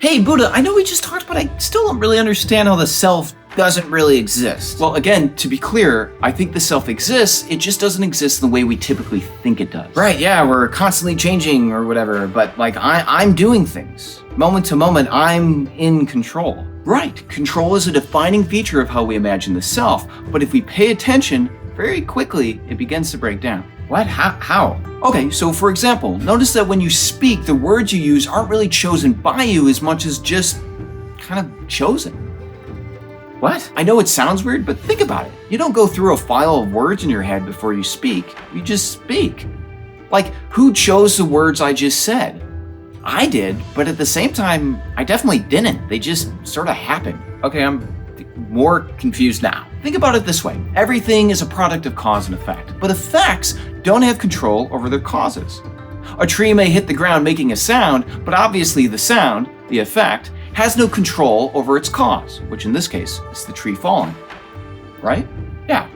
Hey, Buddha, I know we just talked, but I still don't really understand how the self doesn't really exist. Well, again, to be clear, I think the self exists, it just doesn't exist in the way we typically think it does. Right, yeah, we're constantly changing or whatever, but like I'm doing things. Moment to moment, I'm in control. Right, control is a defining feature of how we imagine the self, but if we pay attention, very quickly it begins to break down. What? How? Okay, so for example, notice that when you speak, the words you use aren't really chosen by you as much as just kind of chosen. What? I know it sounds weird, but think about it. You don't go through a file of words in your head before you speak. You just speak. Like, who chose the words I just said? I did, but at the same time, I definitely didn't. They just sort of happened. Okay, I'm more confused now. Think about it this way. Everything is a product of cause and effect, but effects don't have control over their causes. A tree may hit the ground making a sound, but obviously the sound, the effect, has no control over its cause, which in this case is the tree falling. Right? Yeah.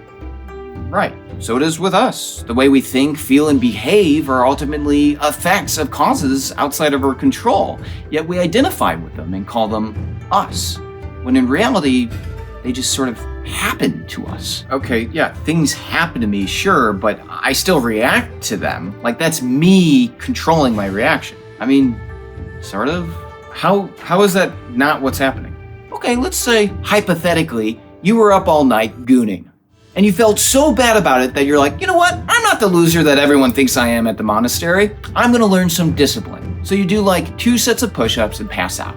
Right. So it is with us. The way we think, feel, and behave are ultimately effects of causes outside of our control, yet we identify with them and call them us, when in reality, they just sort of happen to us. Okay, yeah, things happen to me, sure, but I still react to them. Like, that's me controlling my reaction. I mean, sort of. How is that not what's happening? Okay, let's say, hypothetically, you were up all night gooning, and you felt so bad about it that you're like, you know what? I'm not the loser that everyone thinks I am at the monastery. I'm gonna learn some discipline. So you do like 2 sets of push-ups and pass out.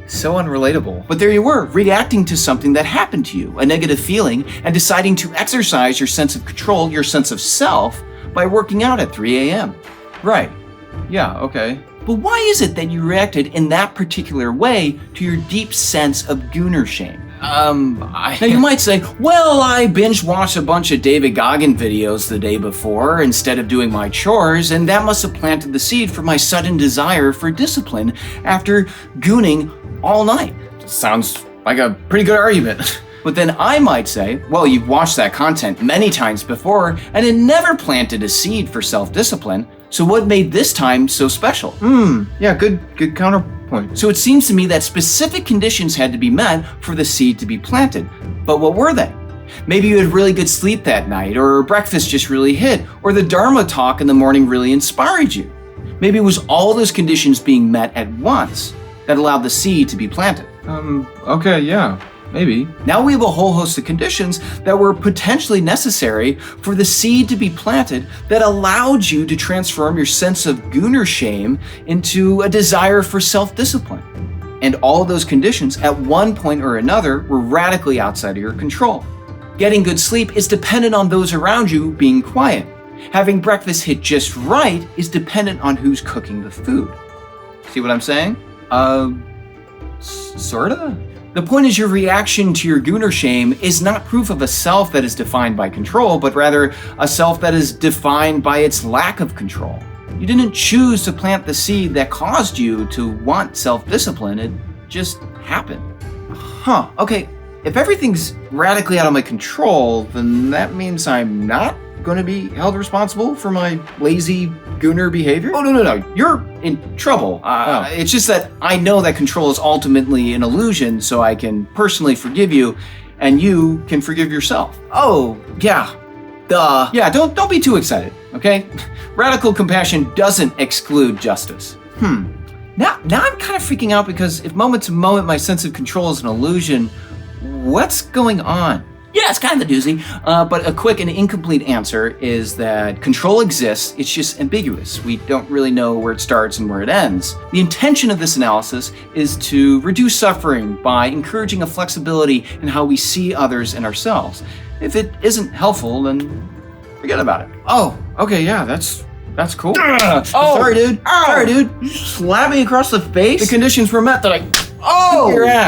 So unrelatable. But there you were, reacting to something that happened to you, a negative feeling, and deciding to exercise your sense of control, your sense of self, by working out at 3 a.m. Right. Yeah, okay. But why is it that you reacted in that particular way to your deep sense of Gooner shame? Now you might say, well, I binge watched a bunch of David Goggin videos the day before instead of doing my chores, and that must have planted the seed for my sudden desire for discipline after gooning all night. Sounds like a pretty good argument. But then I might say, well, you've watched that content many times before, and it never planted a seed for self-discipline, so what made this time so special? Yeah, good counterpoint. So it seems to me that specific conditions had to be met for the seed to be planted. But what were they? Maybe you had really good sleep that night, or breakfast just really hit, or the Dharma talk in the morning really inspired you. Maybe it was all those conditions being met at once that allowed the seed to be planted. Okay, yeah. Maybe. Now we have a whole host of conditions that were potentially necessary for the seed to be planted that allowed you to transform your sense of Gooner shame into a desire for self-discipline. And all of those conditions, at one point or another, were radically outside of your control. Getting good sleep is dependent on those around you being quiet. Having breakfast hit just right is dependent on who's cooking the food. See what I'm saying? Sorta? The point is, your reaction to your Gooner shame is not proof of a self that is defined by control, but rather a self that is defined by its lack of control. You didn't choose to plant the seed that caused you to want self-discipline, it just happened. Okay, if everything's radically out of my control, then that means I'm not going to be held responsible for my lazy Gooner behavior? Oh, no. You're in trouble. It's just that I know that control is ultimately an illusion, so I can personally forgive you, and you can forgive yourself. Oh, yeah. Duh. Yeah, don't be too excited, okay? Radical compassion doesn't exclude justice. Now I'm kind of freaking out because if moment to moment my sense of control is an illusion, what's going on? Yeah, it's kind of a doozy, but a quick and incomplete answer is that control exists, it's just ambiguous. We don't really know where it starts and where it ends. The intention of this analysis is to reduce suffering by encouraging a flexibility in how we see others and ourselves. If it isn't helpful, then forget about it. Oh, okay, yeah, that's cool. Sorry, dude. Sorry, dude. You slapped me across the face? The conditions were met that I... Oh! Your ass.